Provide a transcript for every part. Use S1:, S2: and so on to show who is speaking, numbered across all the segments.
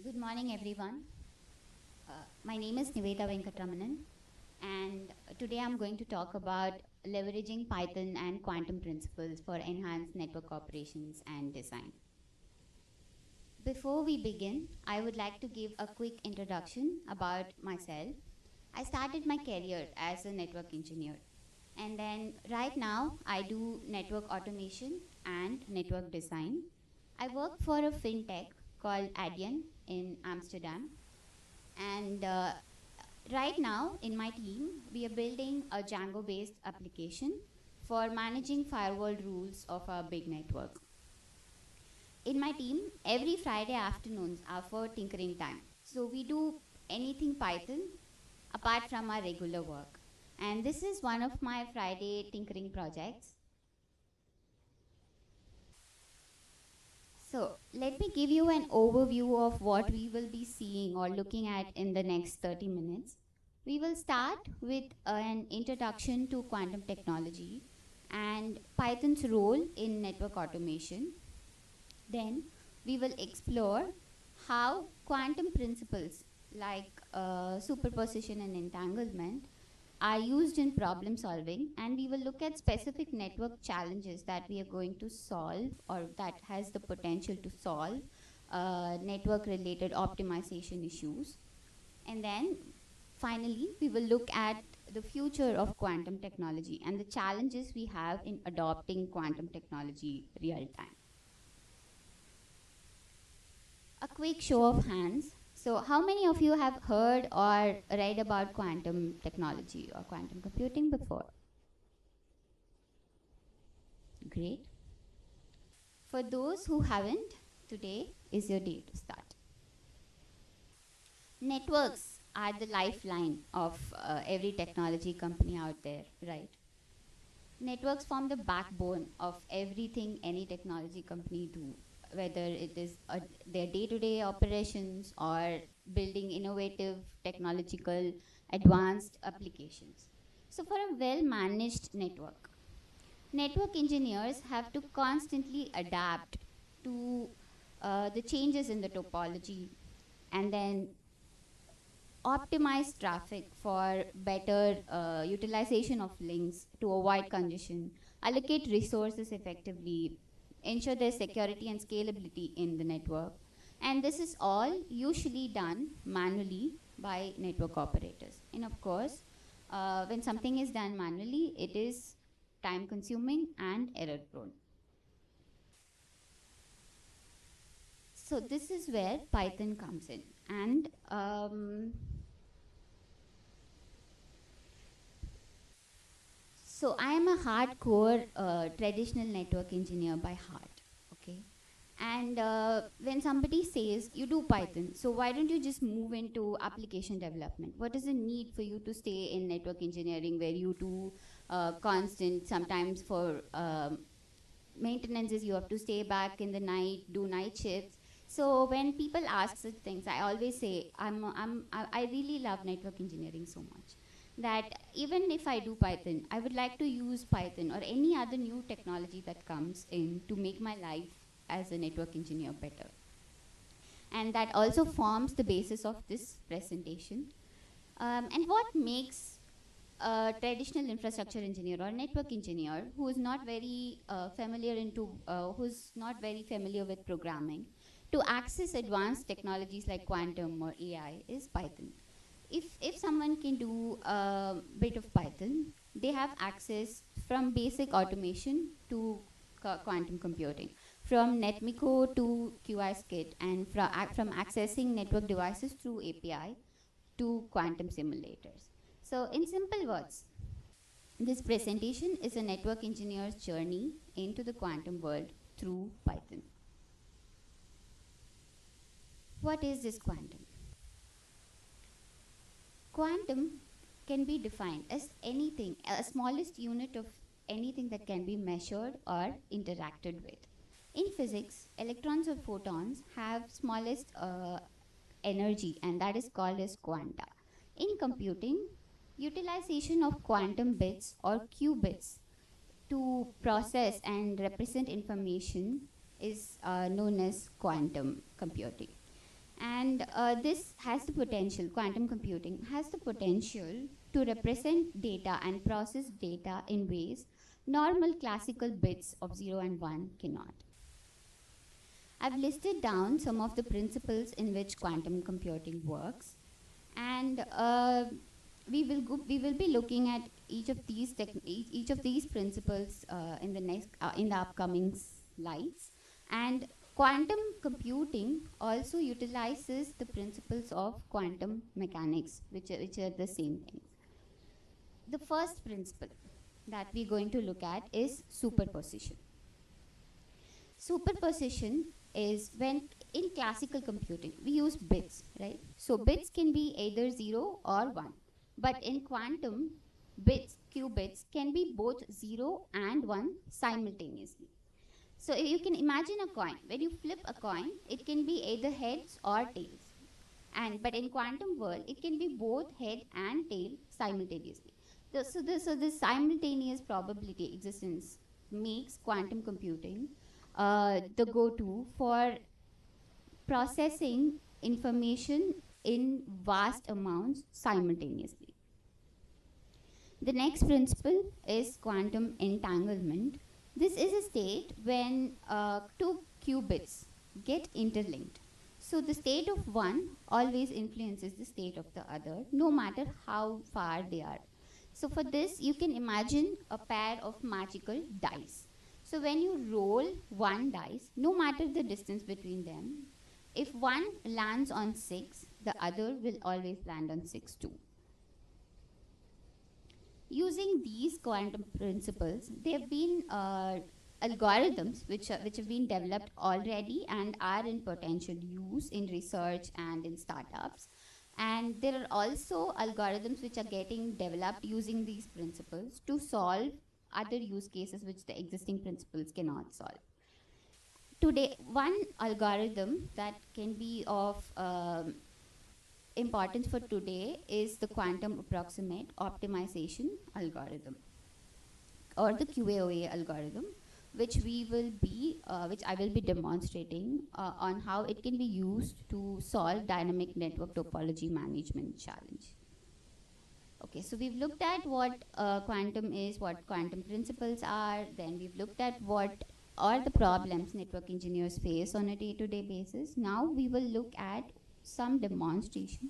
S1: Good morning, everyone. My name is Nivetha, and today I'm going to talk about leveraging Python and quantum principles for enhanced network operations and design. Before we begin, I would like to give a quick introduction about myself. I started my career as a network engineer, and then right now I do network automation and network design. I work for a fintech called Adyen in Amsterdam, and right now in my team, we are building a Django based application for managing firewall rules of our big network. In my team, every Friday afternoons are for tinkering time. So we do anything Python apart from our regular work. And this is one of my Friday tinkering projects. So let me give you an overview of what we will be seeing or looking at in the next 30 minutes. We will start with an introduction to quantum technology and Python's role in network automation. Then we will explore how quantum principles like superposition and entanglement are used in problem solving, and we will look at specific network challenges that we are going to solve or that has the potential to solve network related optimization issues. And then finally we will look at the future of quantum technology and the challenges we have in adopting quantum technology real time. A quick show of hands. So, how many of you have heard or read about quantum technology or quantum computing before? Great. For those who haven't, today is your day to start. Networks are the lifeline of every technology company out there, right? Networks form the backbone of everything any technology company do, whether it is their day-to-day operations or building innovative technological advanced applications. So for a well-managed network engineers have to constantly adapt to the changes in the topology and then optimize traffic for better utilization of links to avoid congestion, allocate resources effectively, ensure their security and scalability in the network. And this is all usually done manually by network operators. And of course, when something is done manually, it is time consuming and error prone. So this is where Python comes in. And so I am a hardcore traditional network engineer by heart, okay? And when somebody says you do Python, so why don't you just move into application development? What is the need for you to stay in network engineering where you do constant, sometimes for maintenances, you have to stay back in the night, do night shifts. So when people ask such things, I always say I really love network engineering so much that even if I do Python, I would like to use Python or any other new technology that comes in to make my life as a network engineer better. And that also forms the basis of this presentation. And what makes a traditional infrastructure engineer or network engineer who is not very who's not very familiar with programming to access advanced technologies like quantum or AI is Python. If someone can do a bit of Python, they have access from basic automation to quantum computing, from NetMiko to QISKit, and from accessing network devices through API to quantum simulators. So in simple words, this presentation is a network engineer's journey into the quantum world through Python. What is this quantum? Quantum can be defined as anything, a smallest unit of anything that can be measured or interacted with. In physics, electrons or photons have smallest energy, and that is called as quanta. In computing, utilization of quantum bits or qubits to process and represent information is known as quantum computing. And this has the potential, quantum computing has the potential to represent data and process data in ways normal classical bits of 0 and 1 cannot. I've listed down some of the principles in which quantum computing works, and we will be looking at each of these principles in the upcoming slides. And quantum computing also utilizes the principles of quantum mechanics, which are the same thing. The first principle that we're going to look at is superposition. Superposition is when in classical computing we use bits, right? So bits can be either 0 or 1. But in quantum, qubits can be both 0 and 1 simultaneously. So if you can imagine a coin. When you flip a coin, it can be either heads or tails. And but in quantum world, it can be both head and tail simultaneously. So this simultaneous probability existence makes quantum computing the go-to for processing information in vast amounts simultaneously. The next principle is quantum entanglement. This is a state when two qubits get interlinked. So the state of one always influences the state of the other, no matter how far they are. So for this, you can imagine a pair of magical dice. So when you roll one dice, no matter the distance between them, if one lands on 6, the other will always land on 6 too. Using these quantum principles, there have been algorithms which have been developed already and are in potential use in research and in startups. And there are also algorithms which are getting developed using these principles to solve other use cases which the existing principles cannot solve. Today, one algorithm that can be of importance for today is the quantum approximate optimization algorithm, or the QAOA algorithm, which I will be demonstrating on how it can be used to solve dynamic network topology management challenge. Okay, so we've looked at what quantum is, what quantum principles are, then we've looked at what are the problems network engineers face on a day-to-day basis. Now we will look at some demonstration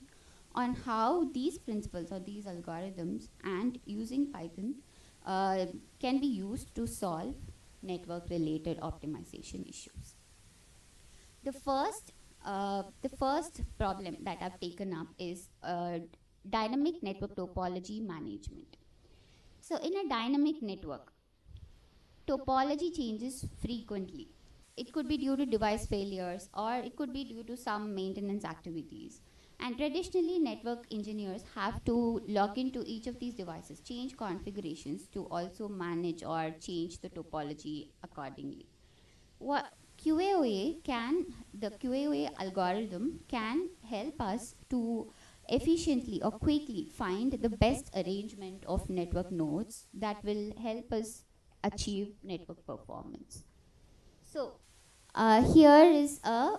S1: on how these principles or these algorithms and using Python can be used to solve network-related optimization issues. The first problem that I've taken up is dynamic network topology management. So in a dynamic network, topology changes frequently. It could be due to device failures, or it could be due to some maintenance activities. And traditionally, network engineers have to log into each of these devices, change configurations to also manage or change the topology accordingly. What the QAOA algorithm can help us to efficiently or quickly find the best arrangement of network nodes that will help us achieve network performance. So here is a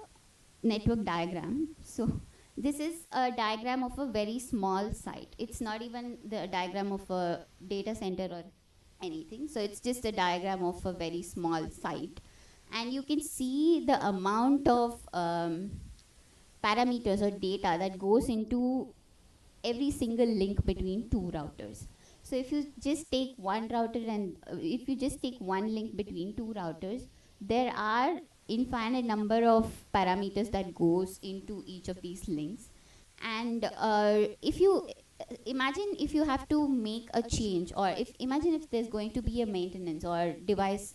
S1: network diagram. So this is a diagram of a very small site. It's not even the diagram of a data center or anything. So it's just a diagram of a very small site. And you can see the amount of parameters or data that goes into every single link between two routers. So if you just take one router and if you just take one link between two routers, there are infinite number of parameters that goes into each of these links. And if you imagine if you have to make a change, or imagine if there's going to be a maintenance or device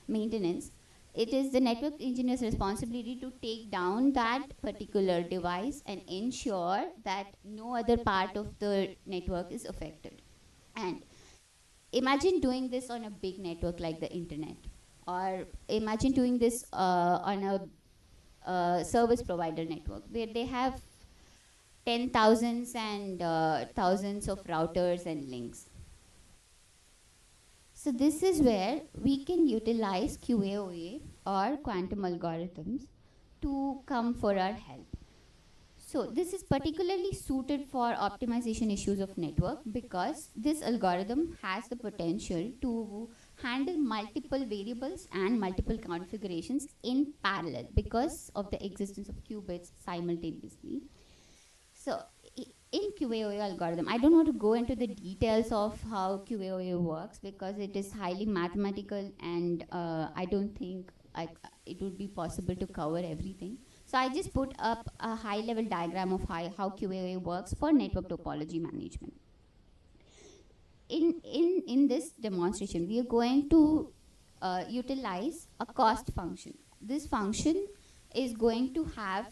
S1: maintenance, it is the network engineer's responsibility to take down that particular device and ensure that no other part of the network is affected. And imagine doing this on a big network like the internet, or imagine doing this on a service provider network where they have 10,000s and thousands of routers and links. So this is where we can utilize QAOA or quantum algorithms to come for our help. So this is particularly suited for optimization issues of network because this algorithm has the potential to handle multiple variables and multiple configurations in parallel because of the existence of qubits simultaneously. So in QAOA algorithm, I don't want to go into the details of how QAOA works because it is highly mathematical and I don't think it would be possible to cover everything. So I just put up a high level diagram of how QAOA works for network topology management. In this demonstration, we are going to utilize a cost function. This function is going to have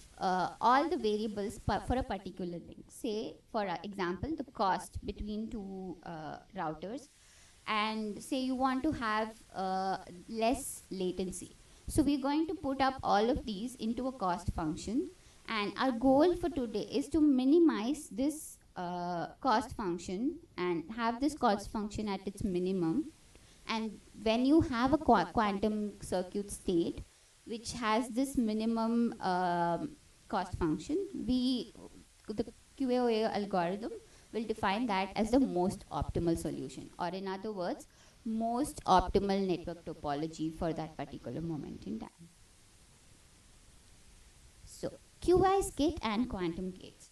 S1: all the variables for a particular link. Say, for example, the cost between two routers, and say you want to have less latency. So we're going to put up all of these into a cost function, and our goal for today is to minimize this cost function and have this cost function at its minimum. And when you have a quantum circuit state which has this minimum cost function, the QAOA algorithm will define that as the most optimal solution, or in other words, most optimal network topology for that particular moment in time. So QISKit and quantum gates.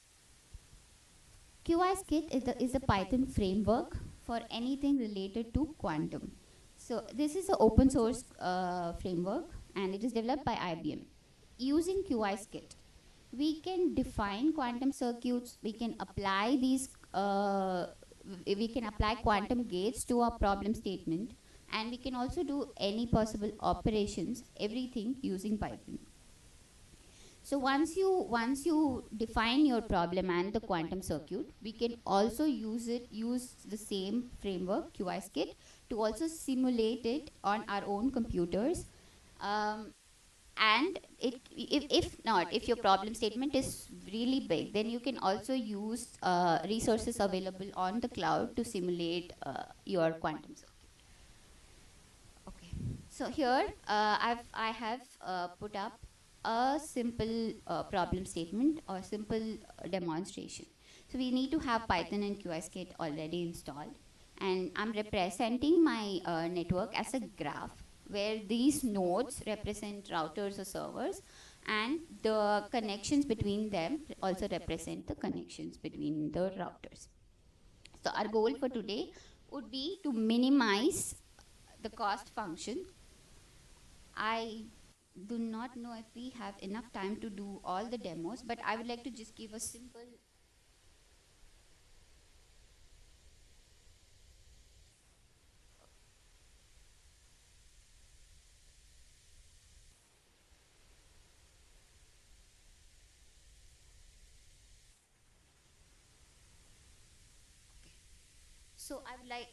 S1: QISKit is a Python framework for anything related to quantum. So this is an open source framework and it is developed by IBM. Using QISKit, we can define quantum circuits, we can apply quantum gates to our problem statement, and we can also do any possible operations, everything using Python. So once you define your problem and the quantum circuit, we can also use the same framework QISKit to also simulate it on our own computers. And if your problem statement is really big, then you can also use resources available on the cloud to simulate your quantum circuit. Okay. So here I have put up a simple problem statement or simple demonstration. So we need to have Python and QSKit already installed, and I'm representing my network as a graph where these nodes represent routers or servers, and the connections between them also represent the connections between the routers. So our goal for today would be to minimize the cost function. I do not know if we have enough time to do all the demos, but I would like to just give a simple. So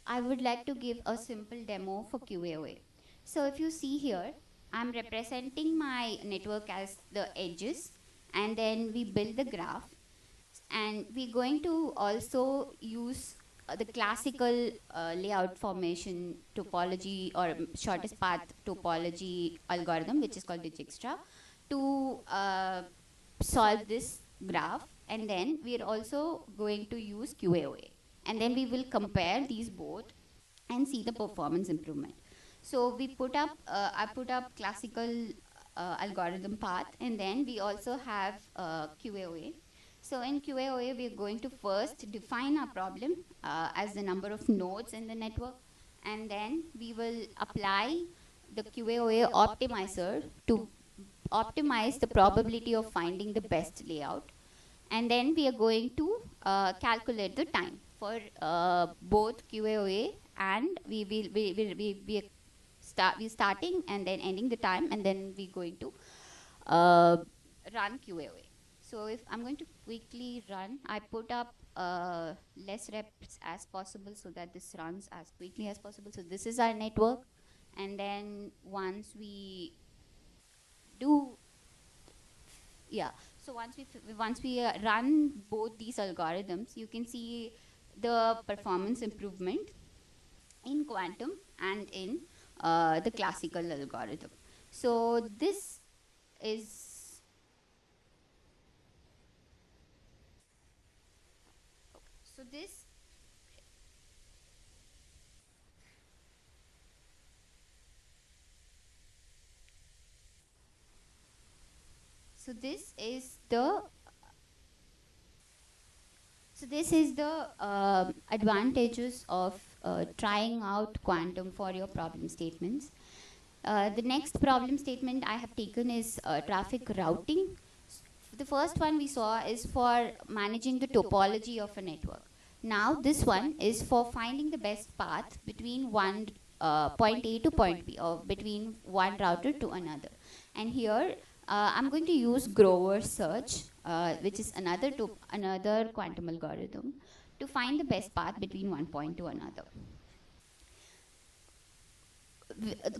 S1: I would like to give a simple demo for QAOA. So if you see here, I'm representing my network as the edges, and then we build the graph, and we're going to also use the classical layout formation topology or shortest path topology algorithm, which is called Dijkstra, to solve this graph. And then we are also going to use QAOA, and then we will compare these both and see the performance improvement. So I put up classical algorithm path, and then we also have QAOA. So in QAOA, we are going to first define our problem as the number of nodes in the network, and then we will apply the QAOA optimizer to optimize the probability of finding the best layout. And then we are going to calculate the time for both QAOA, and we starting and then ending the time, and then we're going to run QAOA. So if I'm going to quickly run, I put up less reps as possible so that this runs as quickly as possible. So this is our network, and then once we do, yeah. So once we run both these algorithms, you can see the performance improvement in quantum and in the classical algorithm. So this is So this so this is the advantages of trying out quantum for your problem statements. The next problem statement I have taken is traffic routing. The first one we saw is for managing the topology of a network. Now this one is for finding the best path between one point A to point B, or between one router to another. And here I'm going to use Grover's search, which is another quantum algorithm, to find the best path between one point to another.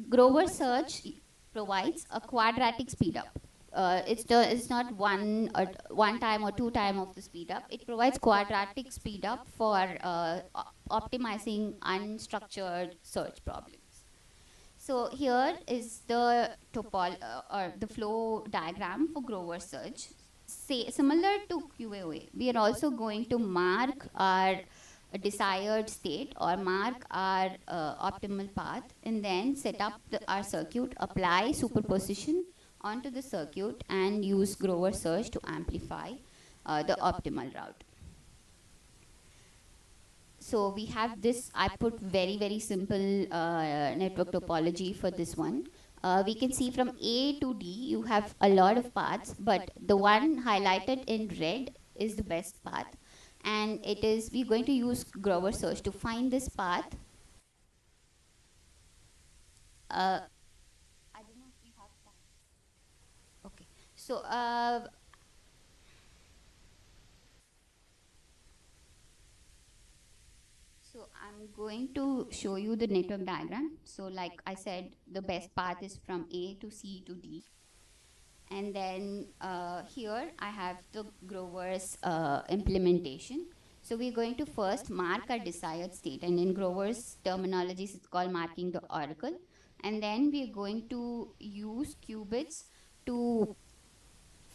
S1: Grover search provides a quadratic speed up. It's not one time or two time of the speed up. It provides quadratic speed up for optimizing unstructured search problems. So here is the or the flow diagram for Grover search. Say similar to QAOA, we are also going to mark our desired state or mark our optimal path, and then set up our circuit, apply superposition onto the circuit, and use Grover search to amplify the optimal route. So we have this, I put very simple network topology for this one. We can see from A to D, you have a lot of paths, but the one highlighted in red is the best path. And we're going to use Grover search to find this path. I don't know if we have time. Okay. So I'm going to show you the network diagram. So like I said, the best path is from A to C to D. And then here I have the Grover's implementation. So we're going to first mark our desired state, and in Grover's terminologies it's called marking the oracle. And then we're going to use qubits to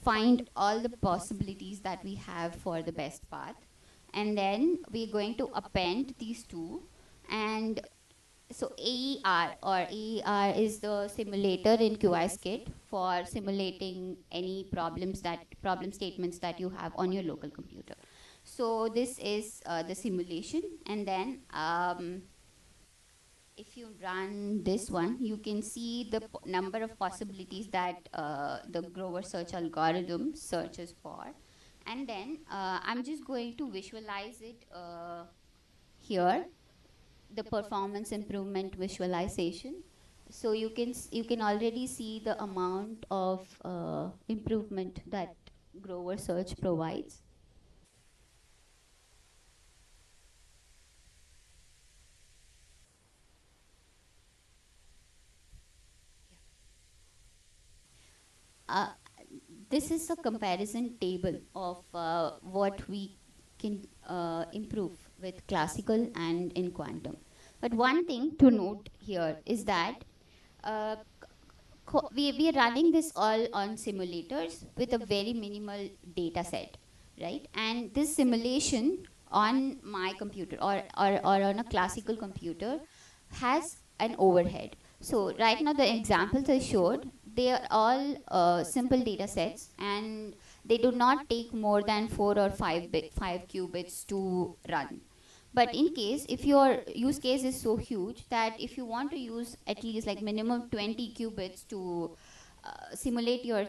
S1: find all the possibilities that we have for the best path. And then we're going to append these two. And so AER is the simulator in QISKit for simulating any problem statements that you have on your local computer. So this is the simulation, and then if you run this one, you can see the number of possibilities that the Grover search algorithm searches for. And then I'm just going to visualize it here, the performance improvement visualization. So you can already see the amount of improvement that Grover search provides. Uh, this is a comparison table of what we can improve with classical and in quantum. But one thing to note here is that uh, we are running this all on simulators with a very minimal data set, right? And this simulation on my computer, or on a classical computer, has an overhead. So right now the examples I showed, they are all simple data sets, and they do not take more than 4 or 5 qubits to run. But in case, if your use case is so huge that if you want to use at least like minimum 20 qubits to simulate your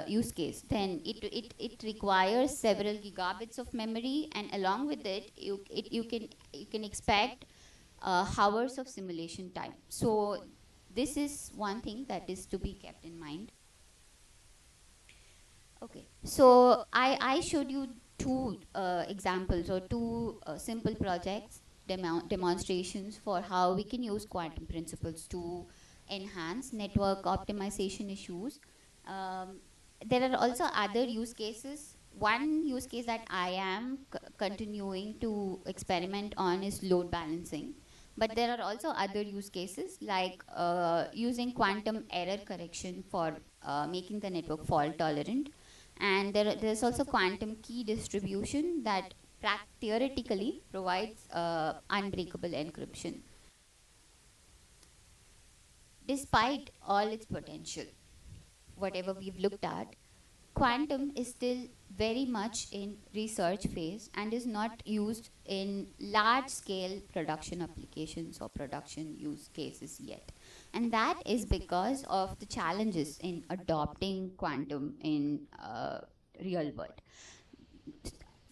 S1: use case, then it requires several gigabits of memory, and along with it, you can expect hours of simulation time. So this is one thing that is to be kept in mind. Okay, so I showed you two examples, or two simple projects, demonstrations for how we can use quantum principles to enhance network optimization issues. Um, there are also other use cases. One use case that I am continuing to experiment on is load balancing. But there are also other use cases like using quantum error correction for making the network fault tolerant. And there's also quantum key distribution that theoretically provides unbreakable encryption. Despite all its potential, whatever we've looked at, quantum is still very much in research phase and is not used in large scale production applications or production use cases yet. And that is because of the challenges in adopting quantum in real world.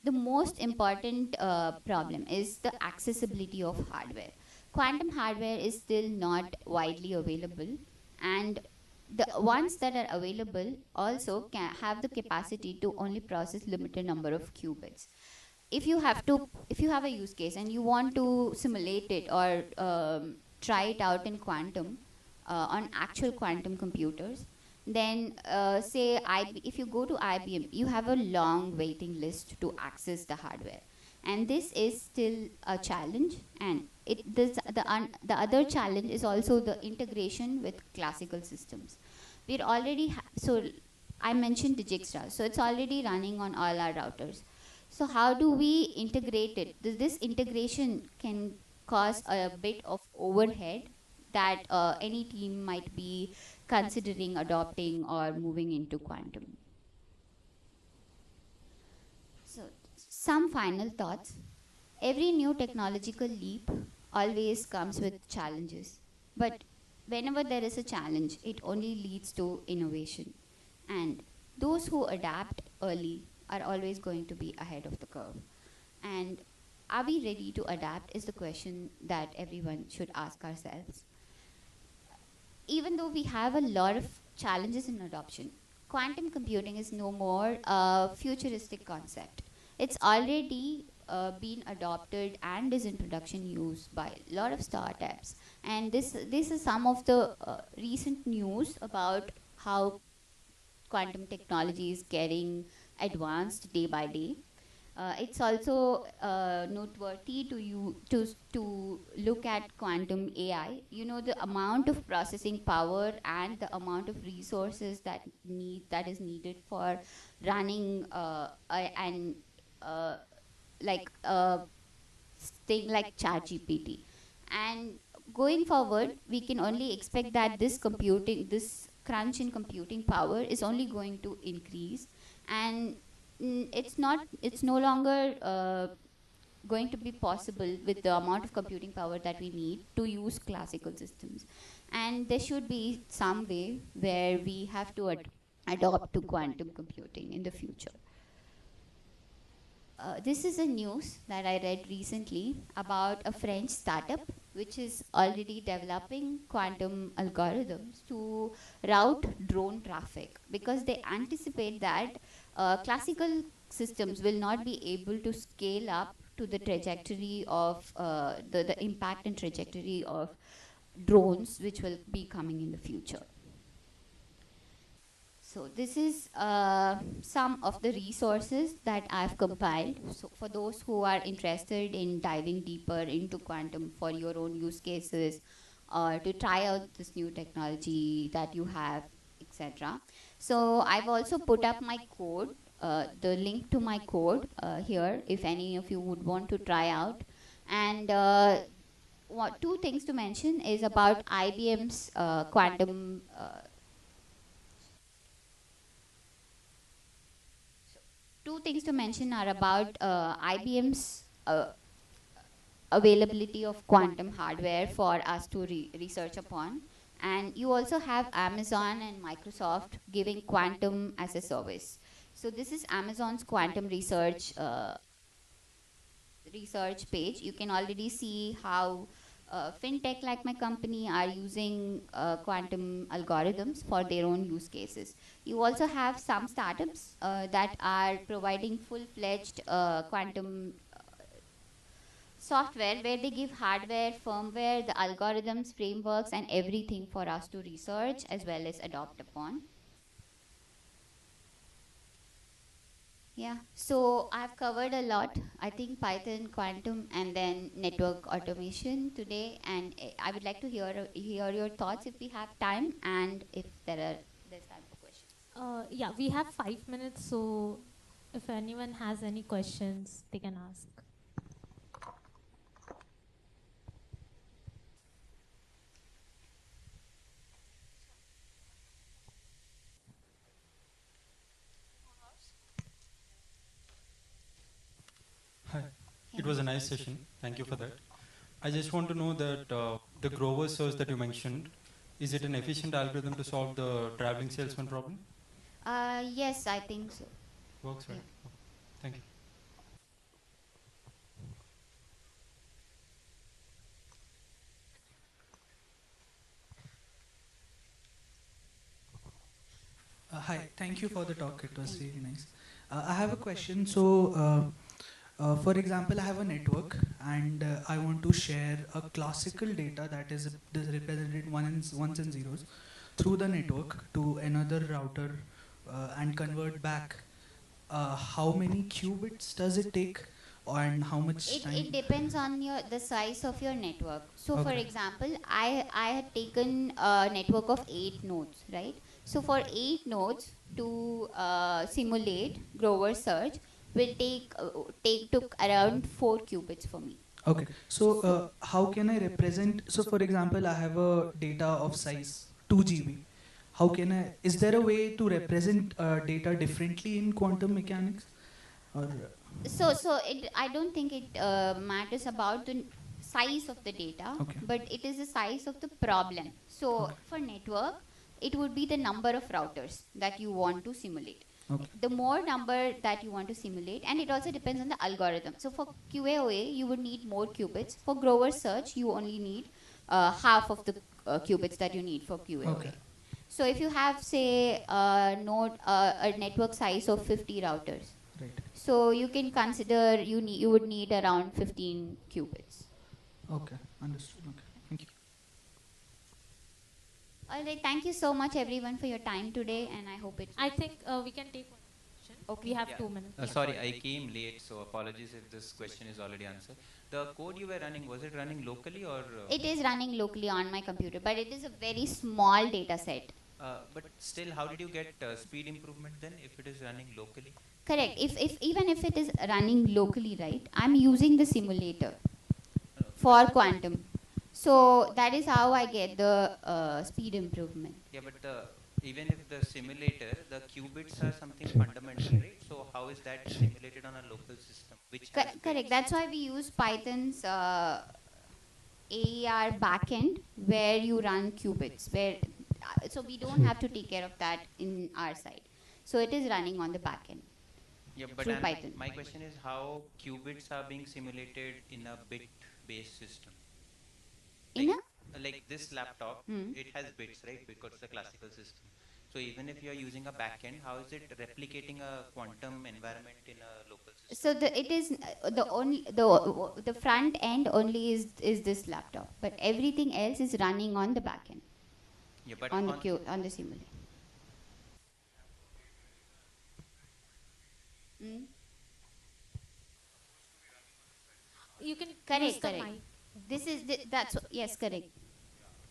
S1: The most important problem is the accessibility of hardware. Quantum hardware is still not widely available, and the ones that are available also can have the capacity to only process limited number of qubits. If you have a use case and you want to simulate it or try it out in quantum on actual quantum computers, then say if you go to IBM, you have a long waiting list to access the hardware, and this is still a challenge. And the other challenge is also the integration with classical systems. So I mentioned Dijkstra, so it's already running on all our routers. So how do we integrate it? This integration can cause a bit of overhead that any team might be considering adopting or moving into quantum. So some final thoughts. Every new technological leap always comes with challenges. But whenever there is a challenge, it only leads to innovation. And those who adapt early are always going to be ahead of the curve. And are we ready to adapt is the question that everyone should ask ourselves. Even though we have a lot of challenges in adoption, quantum computing is no more a futuristic concept. It's already been adopted and is in production use by a lot of startups. And this is some of the recent news about how quantum technology is getting advanced day by day. It's also noteworthy to look at quantum AI. You know, the amount of processing power and the amount of resources that is needed for running and uh, like thing like ChatGPT. And going forward, we can only expect that this crunch in computing power is only going to increase, and it's no longer going to be possible with the amount of computing power that we need to use classical systems. And there should be some way where we have to adopt to quantum computing in the future. This is a news that I read recently about a French startup which is already developing quantum algorithms to route drone traffic, because they anticipate that classical systems will not be able to scale up to the trajectory of the impact and trajectory of drones which will be coming in the future. So this is some of the resources that I've compiled. So for those who are interested in diving deeper into quantum for your own use cases, or to try out this new technology that you have, etc. So I've also put up my code, the link to my code here, if any of you would want to try out. And two things to mention is about IBM's quantum. Two things to mention are about IBM's availability of quantum hardware for us to research upon. And you also have Amazon and Microsoft giving quantum as a service. So this is Amazon's quantum research page. You can already see how fintech like my company are using quantum algorithms for their own use cases. You also have some startups that are providing full-fledged quantum software, where they give hardware, firmware, the algorithms, frameworks, and everything for us to research as well as adopt upon. Yeah, so I've covered a lot. I think Python, quantum, and then network automation today. And I would like to hear your thoughts if we have time, and if there's time for questions.
S2: Yeah, we have 5 minutes, so If anyone has any questions, they can ask.
S3: Hi.
S1: Yeah.
S3: It was a nice session. Thank you for that. I just want to know that the Grover search that you mentioned, is it an efficient algorithm to solve the traveling salesman problem?
S1: Yes, I think so.
S3: Works
S1: Yeah.
S3: right. Oh, thank you.
S4: Hi, thank you for the talk. It was
S1: Thank
S4: really
S1: you.
S4: nice. I have a question. For example, I have a network and I want to share a classical data that is represented ones and zeros through the network to another router and convert back. How many qubits does it take, and how much
S1: It
S4: time?
S1: depends on the size of your network. So for
S4: Okay.
S1: example, I had taken a network of 8 nodes, right? So for 8 nodes to simulate Grover search will take took around 4 qubits for me.
S4: Okay. How can I represent? So, for example, I have a data of size 2 GB. How can I? Is there a way to represent data differently in quantum mechanics? Or
S1: So it, I don't think it matters about the size of the data,
S4: okay.
S1: but it is the size of the problem. So
S4: Okay.
S1: for network, it would be the number of routers that you want to simulate.
S4: Okay.
S1: The more number that you want to simulate, and it also depends on the algorithm. So for QAOA, you would need more qubits. For Grover search, you only need half of the qubits that you need for
S4: Okay.
S1: QAOA. So if you have, say, a network size of 50 routers,
S4: Right.
S1: so you can consider you would need around 15 qubits.
S4: Okay. Understood. Okay. Thank you.
S1: All right, thank you so much everyone for your time today, and I hope it.
S2: I think we can take one question. We
S1: Okay.
S2: have
S5: Yeah.
S2: 2 minutes.
S1: Yeah.
S5: Sorry, I came late, so apologies if this question is already answered. The code you were running, was it running locally or?
S1: It is running locally on my computer, but it is a very small data set.
S5: But still, how did you get speed improvement then if it is running locally?
S1: Correct. If even if it is running locally, right? I'm using the simulator
S5: No, but
S1: for quantum. So that is how I get the speed improvement.
S5: yeah, but even if the simulator, the qubits are something fundamental, right? So how is that simulated on a local system which has
S1: Correct.
S5: bits?
S1: That's why we use Python's AER backend where you run qubits. Where so we don't have to take care of that in our side. So it is running on the backend
S5: Yeah, but
S1: through Python.
S5: my question is how qubits are being simulated in a bit-based system.
S1: In
S5: Like
S1: a
S5: like this laptop,
S1: hmm.
S5: it has bits, right? Because it's a classical system. So even if you are using a backend, how is it replicating a quantum environment in a local system?
S1: So the it is the only the front end only is this laptop, but everything else is running on the backend
S5: Yeah, but
S1: on the
S5: on
S1: Q on the simulator. Mm.
S2: You can use
S1: Correct,
S2: the
S1: correct.
S2: mic.
S1: This is yes, correct.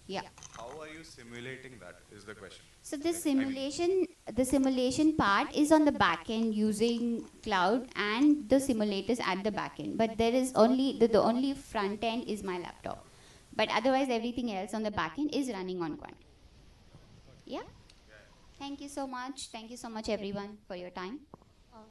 S1: Yeah.
S6: How are you simulating that is the question.
S1: So this
S6: Like, I mean,
S1: the simulation part is on the back end using cloud and the simulators at the back end. But there is only the only front end is my laptop. But otherwise everything else on the back end is running on Quantum. Yeah. Thank you so much. Thank you so much everyone for your time.